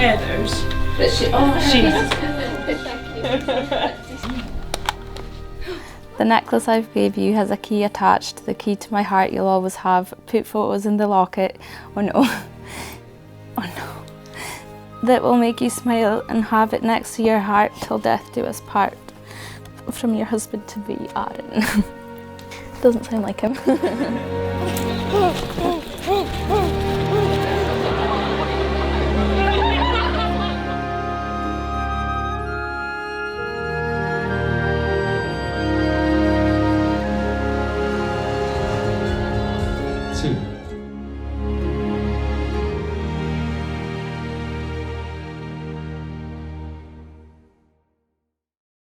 Heather's. But she, The necklace I've gave you has a key attached, the key to my heart you'll always have. Put photos in the locket, oh no, oh no, that will make you smile, and have it next to your heart till death do us part. From your husband to be, Arren. Doesn't sound like him.